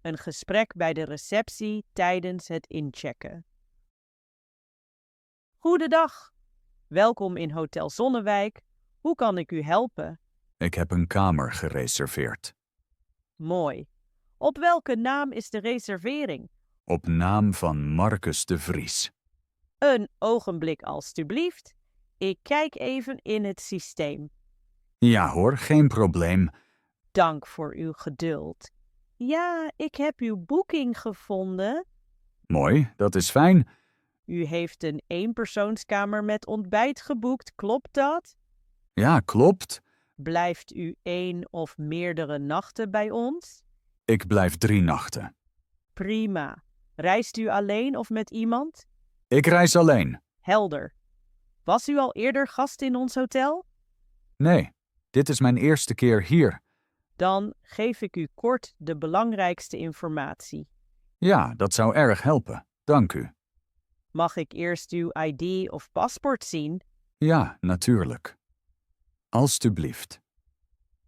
Een gesprek bij de receptie tijdens het inchecken. Goedendag. Welkom in Hotel Zonnewijk. Hoe kan ik u helpen? Ik heb een kamer gereserveerd. Mooi. Op welke naam is de reservering? Op naam van Marcus de Vries. Een ogenblik alstublieft. Ik kijk even in het systeem. Ja hoor, geen probleem. Dank voor uw geduld. Ja, ik heb uw boeking gevonden. Mooi, dat is fijn. U heeft een eenpersoonskamer met ontbijt geboekt, klopt dat? Ja, klopt. Blijft u 1 of meerdere nachten bij ons? Ik blijf 3 nachten. Prima. Reist u alleen of met iemand? Ik reis alleen. Helder. Was u al eerder gast in ons hotel? Nee, dit is mijn eerste keer hier. Dan geef ik u kort de belangrijkste informatie. Ja, dat zou erg helpen. Dank u. Mag ik eerst uw ID of paspoort zien? Ja, natuurlijk. Alsjeblieft.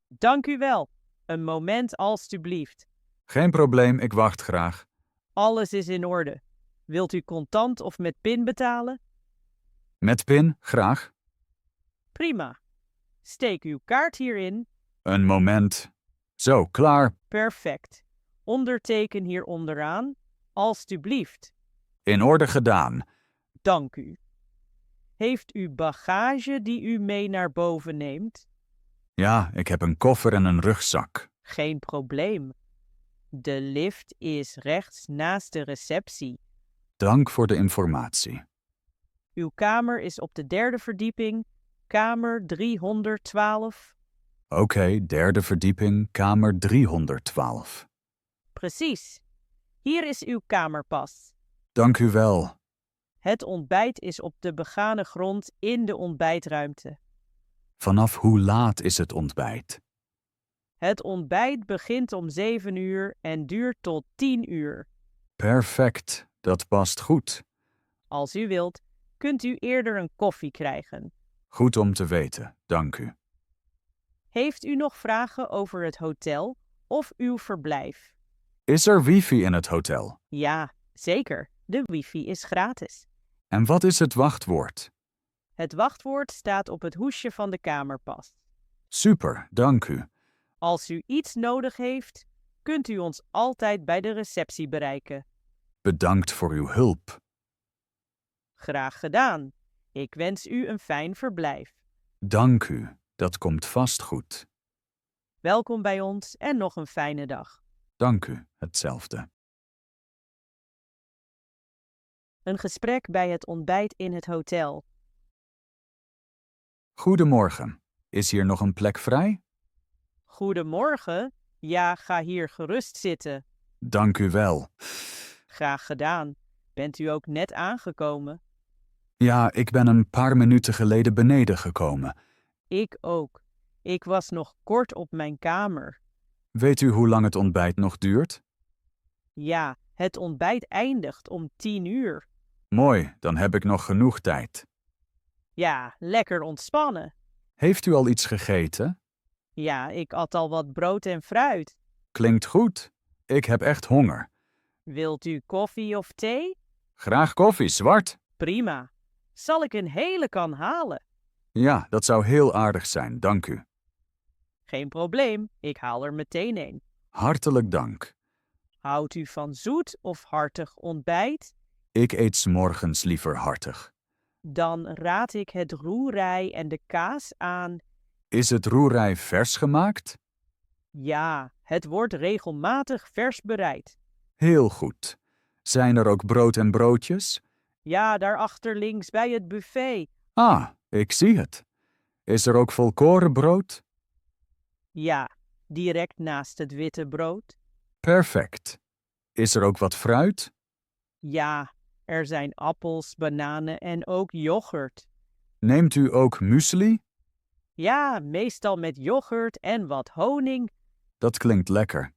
Dank u wel. Een moment alstublieft. Geen probleem, ik wacht graag. Alles is in orde. Wilt u contant of met PIN betalen? Met PIN, graag. Prima. Steek uw kaart hierin. Een moment. Zo, klaar. Perfect. Onderteken hier onderaan. Alstublieft. In orde gedaan. Dank u. Heeft u bagage die u mee naar boven neemt? Ja, ik heb een koffer en een rugzak. Geen probleem. De lift is rechts naast de receptie. Dank voor de informatie. Uw kamer is op de 3e verdieping, kamer 312. Oké, 3e verdieping, kamer 312. Precies. Hier is uw kamerpas. Dank u wel. Het ontbijt is op de begane grond in de ontbijtruimte. Vanaf hoe laat is het ontbijt? Het ontbijt begint om 7 uur en duurt tot 10 uur. Perfect, dat past goed. Als u wilt, kunt u eerder een koffie krijgen. Goed om te weten, dank u. Heeft u nog vragen over het hotel of uw verblijf? Is er wifi in het hotel? Ja, zeker. De wifi is gratis. En wat is het wachtwoord? Het wachtwoord staat op het hoesje van de kamerpas. Super, dank u. Als u iets nodig heeft, kunt u ons altijd bij de receptie bereiken. Bedankt voor uw hulp. Graag gedaan. Ik wens u een fijn verblijf. Dank u, dat komt vast goed. Welkom bij ons en nog een fijne dag. Dank u, hetzelfde. Een gesprek bij het ontbijt in het hotel. Goedemorgen. Is hier nog een plek vrij? Goedemorgen. Ja, ga hier gerust zitten. Dank u wel. Graag gedaan. Bent u ook net aangekomen? Ja, ik ben een paar minuten geleden beneden gekomen. Ik ook. Ik was nog kort op mijn kamer. Weet u hoe lang het ontbijt nog duurt? Ja, het ontbijt eindigt om 10 uur. Mooi, dan heb ik nog genoeg tijd. Ja, lekker ontspannen. Heeft u al iets gegeten? Ja, ik at al wat brood en fruit. Klinkt goed. Ik heb echt honger. Wilt u koffie of thee? Graag koffie, zwart. Prima. Zal ik een hele kan halen? Ja, dat zou heel aardig zijn, dank u. Geen probleem, ik haal er meteen een. Hartelijk dank. Houdt u van zoet of hartig ontbijt? Ik eet 's morgens liever hartig. Dan raad ik het roerij en de kaas aan. Is het roerij vers gemaakt? Ja, het wordt regelmatig vers bereid. Heel goed. Zijn er ook brood en broodjes? Ja, daarachter links bij het buffet. Ah, ik zie het. Is er ook volkorenbrood? Ja, direct naast het witte brood. Perfect. Is er ook wat fruit? Ja, er zijn appels, bananen en ook yoghurt. Neemt u ook muesli? Ja, meestal met yoghurt en wat honing. Dat klinkt lekker.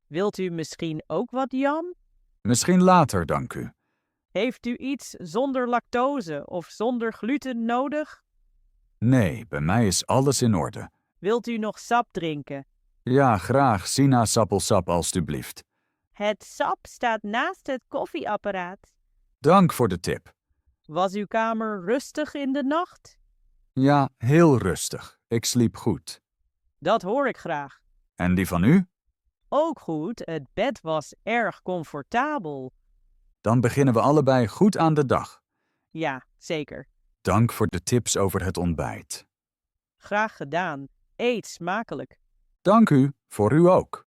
Wilt u misschien ook wat jam? Misschien later, dank u. Heeft u iets zonder lactose of zonder gluten nodig? Nee, bij mij is alles in orde. Wilt u nog sap drinken? Ja, graag sinaasappelsap alstublieft. Het sap staat naast het koffieapparaat. Dank voor de tip. Was uw kamer rustig in de nacht? Ja, heel rustig. Ik sliep goed. Dat hoor ik graag. En die van u? Ook goed, het bed was erg comfortabel. Dan beginnen we allebei goed aan de dag. Ja, zeker. Dank voor de tips over het ontbijt. Graag gedaan. Eet smakelijk. Dank u, voor u ook.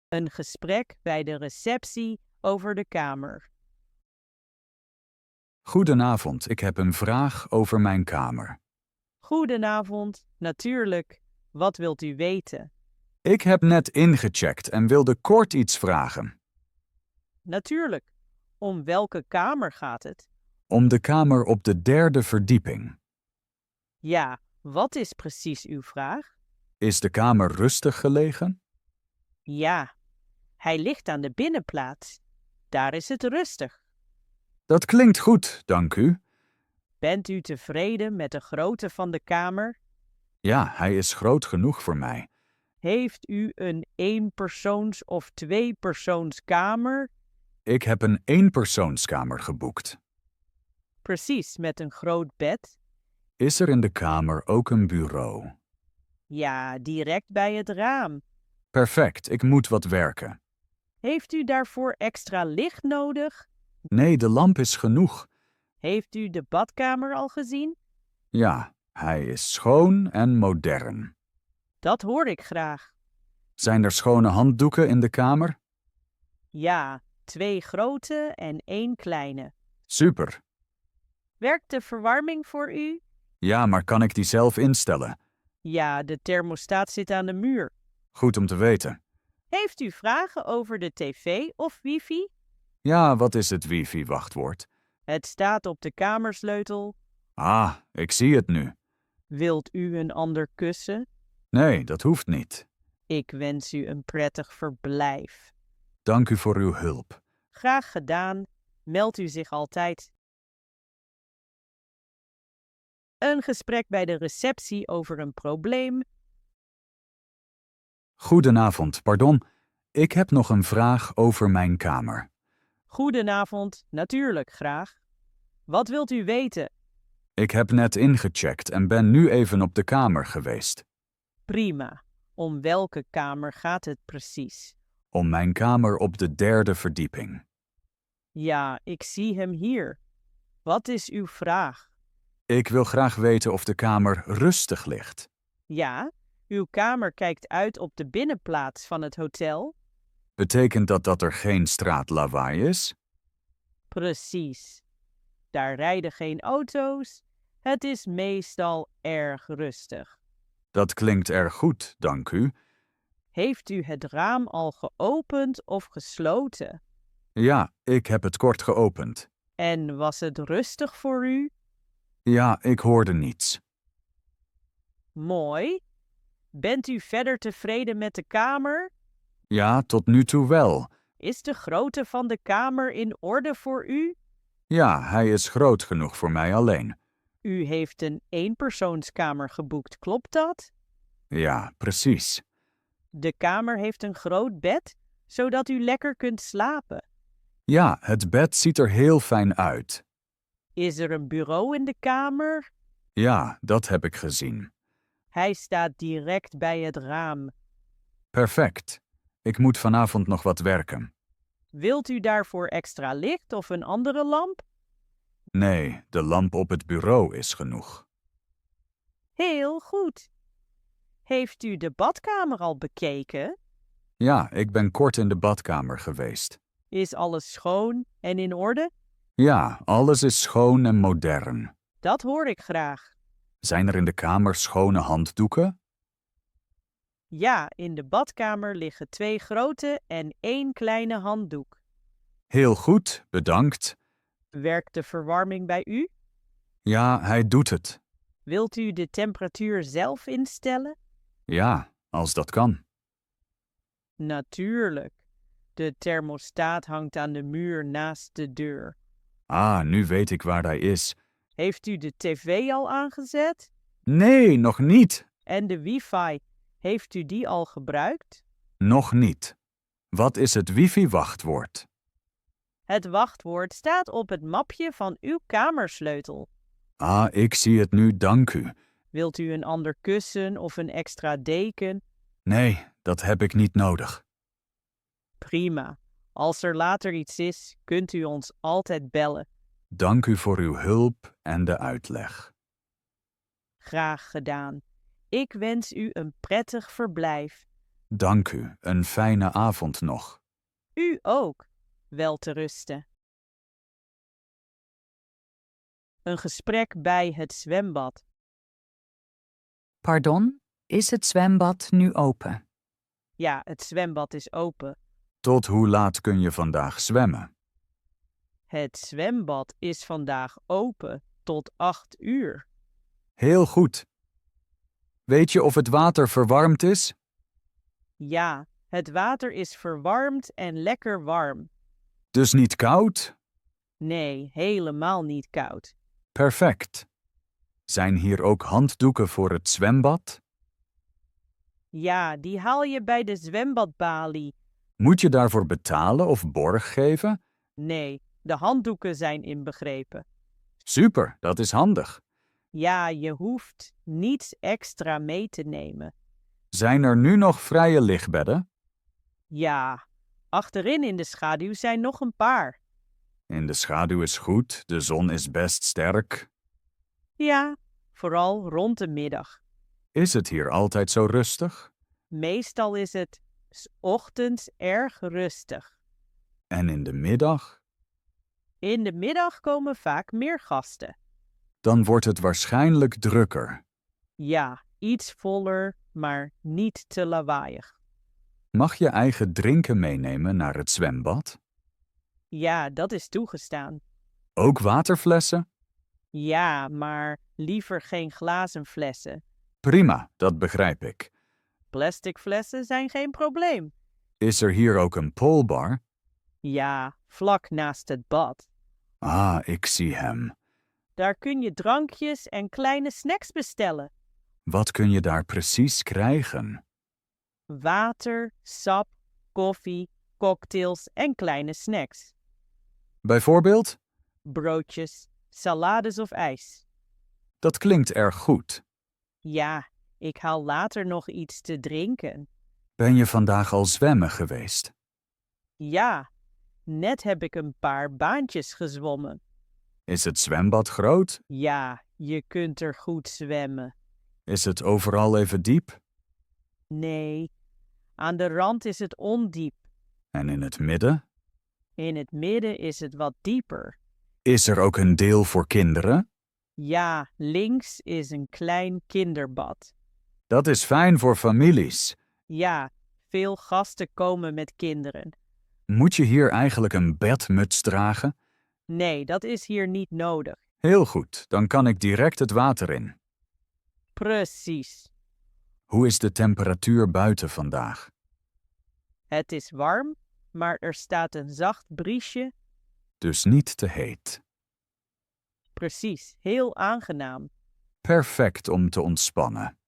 Een gesprek bij de receptie over de kamer. Goedenavond, ik heb een vraag over mijn kamer. Goedenavond, natuurlijk. Wat wilt u weten? Ik heb net ingecheckt en wilde kort iets vragen. Natuurlijk. Om welke kamer gaat het? Om de kamer op de 3e verdieping. Ja, wat is precies uw vraag? Is de kamer rustig gelegen? Ja, hij ligt aan de binnenplaats. Daar is het rustig. Dat klinkt goed, dank u. Bent u tevreden met de grootte van de kamer? Ja, hij is groot genoeg voor mij. Heeft u een eenpersoons- of tweepersoonskamer? Ik heb een eenpersoonskamer geboekt. Precies, met een groot bed? Is er in de kamer ook een bureau? Ja, direct bij het raam. Perfect, ik moet wat werken. Heeft u daarvoor extra licht nodig? Nee, de lamp is genoeg. Heeft u de badkamer al gezien? Ja, hij is schoon en modern. Dat hoor ik graag. Zijn er schone handdoeken in de kamer? Ja, 2 grote en 1 kleine. Super. Werkt de verwarming voor u? Ja, maar kan ik die zelf instellen? Ja, de thermostaat zit aan de muur. Goed om te weten. Heeft u vragen over de tv of wifi? Ja, wat is het wifi-wachtwoord? Het staat op de kamersleutel. Ah, ik zie het nu. Wilt u een ander kussen? Nee, dat hoeft niet. Ik wens u een prettig verblijf. Dank u voor uw hulp. Graag gedaan. Meld u zich altijd. Een gesprek bij de receptie over een probleem. Goedenavond, pardon. Ik heb nog een vraag over mijn kamer. Goedenavond, natuurlijk graag. Wat wilt u weten? Ik heb net ingecheckt en ben nu even op de kamer geweest. Prima. Om welke kamer gaat het precies? Om mijn kamer op de 3e verdieping. Ja, ik zie hem hier. Wat is uw vraag? Ik wil graag weten of de kamer rustig ligt. Ja, uw kamer kijkt uit op de binnenplaats van het hotel? Betekent dat er geen straatlawaai is? Precies. Daar rijden geen auto's. Het is meestal erg rustig. Dat klinkt erg goed, dank u. Heeft u het raam al geopend of gesloten? Ja, ik heb het kort geopend. En was het rustig voor u? Ja, ik hoorde niets. Mooi. Bent u verder tevreden met de kamer? Ja, tot nu toe wel. Is de grootte van de kamer in orde voor u? Ja, hij is groot genoeg voor mij alleen. U heeft een eenpersoonskamer geboekt, klopt dat? Ja, precies. De kamer heeft een groot bed, zodat u lekker kunt slapen. Ja, het bed ziet er heel fijn uit. Is er een bureau in de kamer? Ja, dat heb ik gezien. Hij staat direct bij het raam. Perfect. Ik moet vanavond nog wat werken. Wilt u daarvoor extra licht of een andere lamp? Nee, de lamp op het bureau is genoeg. Heel goed. Heeft u de badkamer al bekeken? Ja, ik ben kort in de badkamer geweest. Is alles schoon en in orde? Ja, alles is schoon en modern. Dat hoor ik graag. Zijn er in de kamer schone handdoeken? Ja, in de badkamer liggen 2 grote en 1 kleine handdoek. Heel goed, bedankt. Werkt de verwarming bij u? Ja, hij doet het. Wilt u de temperatuur zelf instellen? Ja, als dat kan. Natuurlijk. De thermostaat hangt aan de muur naast de deur. Ah, nu weet ik waar hij is. Heeft u de tv al aangezet? Nee, nog niet. En de wifi, heeft u die al gebruikt? Nog niet. Wat is het wifi-wachtwoord? Het wachtwoord staat op het mapje van uw kamersleutel. Ah, ik zie het nu, dank u. Wilt u een ander kussen of een extra deken? Nee, dat heb ik niet nodig. Prima. Als er later iets is, kunt u ons altijd bellen. Dank u voor uw hulp en de uitleg. Graag gedaan. Ik wens u een prettig verblijf. Dank u, een fijne avond nog. U ook. Wel te rusten. Een gesprek bij het zwembad. Pardon, is het zwembad nu open? Ja, het zwembad is open. Tot hoe laat kun je vandaag zwemmen? Het zwembad is vandaag open tot 8 uur. Heel goed. Weet je of het water verwarmd is? Ja, het water is verwarmd en lekker warm. Dus niet koud? Nee, helemaal niet koud. Perfect. Zijn hier ook handdoeken voor het zwembad? Ja, die haal je bij de zwembadbalie. Moet je daarvoor betalen of borg geven? Nee, de handdoeken zijn inbegrepen. Super, dat is handig. Ja, je hoeft niets extra mee te nemen. Zijn er nu nog vrije lichtbedden? Ja, achterin in de schaduw zijn nog een paar. In de schaduw is goed, de zon is best sterk. Ja, vooral rond de middag. Is het hier altijd zo rustig? Meestal is het 's ochtends erg rustig. En in de middag? In de middag komen vaak meer gasten. Dan wordt het waarschijnlijk drukker. Ja, iets voller, maar niet te lawaaiig. Mag je eigen drinken meenemen naar het zwembad? Ja, dat is toegestaan. Ook waterflessen? Ja, maar liever geen glazen flessen. Prima, dat begrijp ik. Plastic flessen zijn geen probleem. Is er hier ook een poolbar? Ja, vlak naast het bad. Ah, ik zie hem. Daar kun je drankjes en kleine snacks bestellen. Wat kun je daar precies krijgen? Water, sap, koffie, cocktails en kleine snacks. Bijvoorbeeld? Broodjes, salades of ijs. Dat klinkt erg goed. Ja, ik haal later nog iets te drinken. Ben je vandaag al zwemmen geweest? Ja, net heb ik een paar baantjes gezwommen. Is het zwembad groot? Ja, je kunt er goed zwemmen. Is het overal even diep? Nee, aan de rand is het ondiep. En in het midden? In het midden is het wat dieper. Is er ook een deel voor kinderen? Ja, links is een klein kinderbad. Dat is fijn voor families. Ja, veel gasten komen met kinderen. Moet je hier eigenlijk een bedmuts dragen? Nee, dat is hier niet nodig. Heel goed, dan kan ik direct het water in. Precies. Hoe is de temperatuur buiten vandaag? Het is warm, maar er staat een zacht briesje. Dus niet te heet. Precies, heel aangenaam. Perfect om te ontspannen.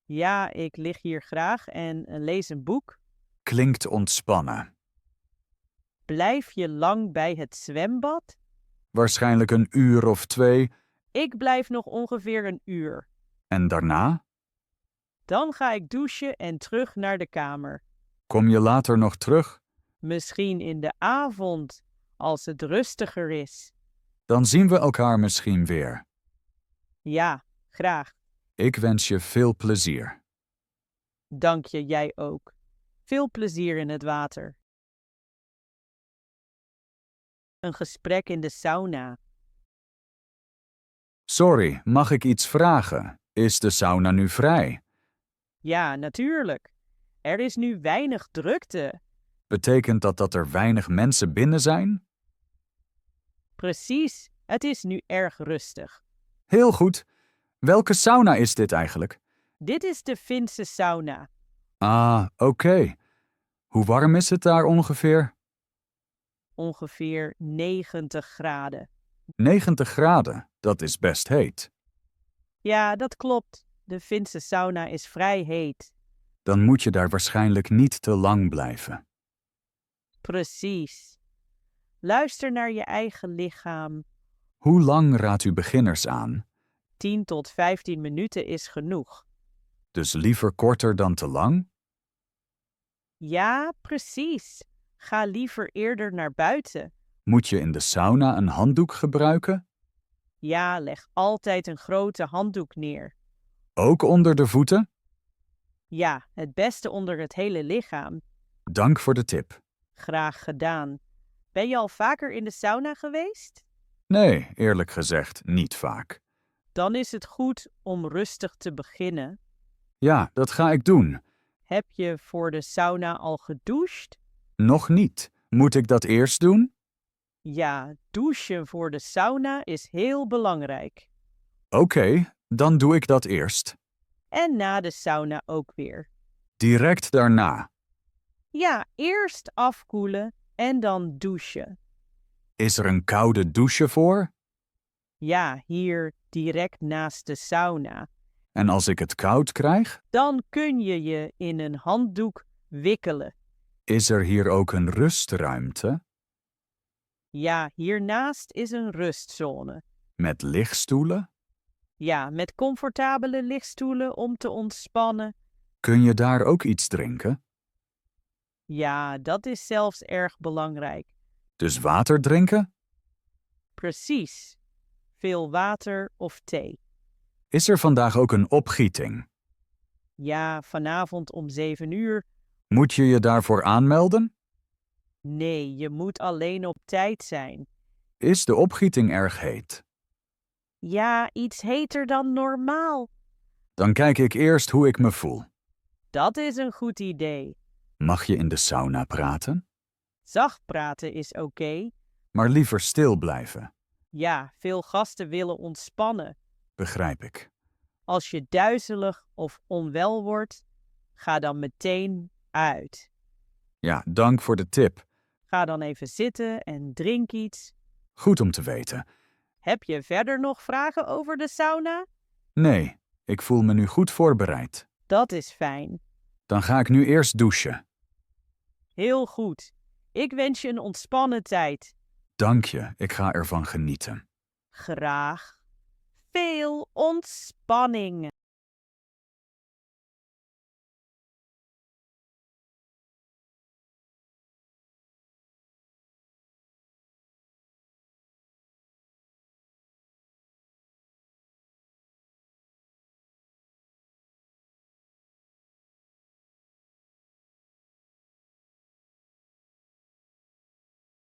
Ja, ik lig hier graag en lees een boek. Klinkt ontspannen. Blijf je lang bij het zwembad? Waarschijnlijk een uur of 2. Ik blijf nog ongeveer een uur. En daarna? Dan ga ik douchen en terug naar de kamer. Kom je later nog terug? Misschien in de avond, als het rustiger is. Dan zien we elkaar misschien weer. Ja, graag. Ik wens je veel plezier. Dank je, jij ook. Veel plezier in het water. Een gesprek in de sauna. Sorry, mag ik iets vragen? Is de sauna nu vrij? Ja, natuurlijk. Er is nu weinig drukte. Betekent dat er weinig mensen binnen zijn? Precies, het is nu erg rustig. Heel goed. Welke sauna is dit eigenlijk? Dit is de Finse sauna. Ah, oké. Hoe warm is het daar ongeveer? Ongeveer 90 graden. 90 graden, dat is best heet. Ja, dat klopt. De Finse sauna is vrij heet. Dan moet je daar waarschijnlijk niet te lang blijven. Precies. Luister naar je eigen lichaam. Hoe lang raadt u beginners aan? 10 tot 15 minuten is genoeg. Dus liever korter dan te lang? Ja, precies. Ga liever eerder naar buiten. Moet je in de sauna een handdoek gebruiken? Ja, leg altijd een grote handdoek neer. Ook onder de voeten? Ja, het beste onder het hele lichaam. Dank voor de tip. Graag gedaan. Ben je al vaker in de sauna geweest? Nee, eerlijk gezegd, niet vaak. Dan is het goed om rustig te beginnen. Ja, dat ga ik doen. Heb je voor de sauna al gedoucht? Nog niet. Moet ik dat eerst doen? Ja, douchen voor de sauna is heel belangrijk. Oké, dan doe ik dat eerst. En na de sauna ook weer. Direct daarna. Ja, eerst afkoelen en dan douchen. Is er een koude douche voor? Ja, hier direct naast de sauna. En als ik het koud krijg? Dan kun je je in een handdoek wikkelen. Is er hier ook een rustruimte? Ja, hiernaast is een rustzone. Met lichtstoelen? Ja, met comfortabele lichtstoelen om te ontspannen. Kun je daar ook iets drinken? Ja, dat is zelfs erg belangrijk. Dus water drinken? Precies. Veel water of thee. Is er vandaag ook een opgieting? Ja, vanavond om 7 uur. Moet je je daarvoor aanmelden? Nee, je moet alleen op tijd zijn. Is de opgieting erg heet? Ja, iets heter dan normaal. Dan kijk ik eerst hoe ik me voel. Dat is een goed idee. Mag je in de sauna praten? Zacht praten is oké. Maar liever stil blijven. Ja, veel gasten willen ontspannen. Begrijp ik. Als je duizelig of onwel wordt, ga dan meteen uit. Ja, dank voor de tip. Ga dan even zitten en drink iets. Goed om te weten. Heb je verder nog vragen over de sauna? Nee, ik voel me nu goed voorbereid. Dat is fijn. Dan ga ik nu eerst douchen. Heel goed. Ik wens je een ontspannen tijd. Dank je, ik ga ervan genieten. Graag. Veel ontspanning.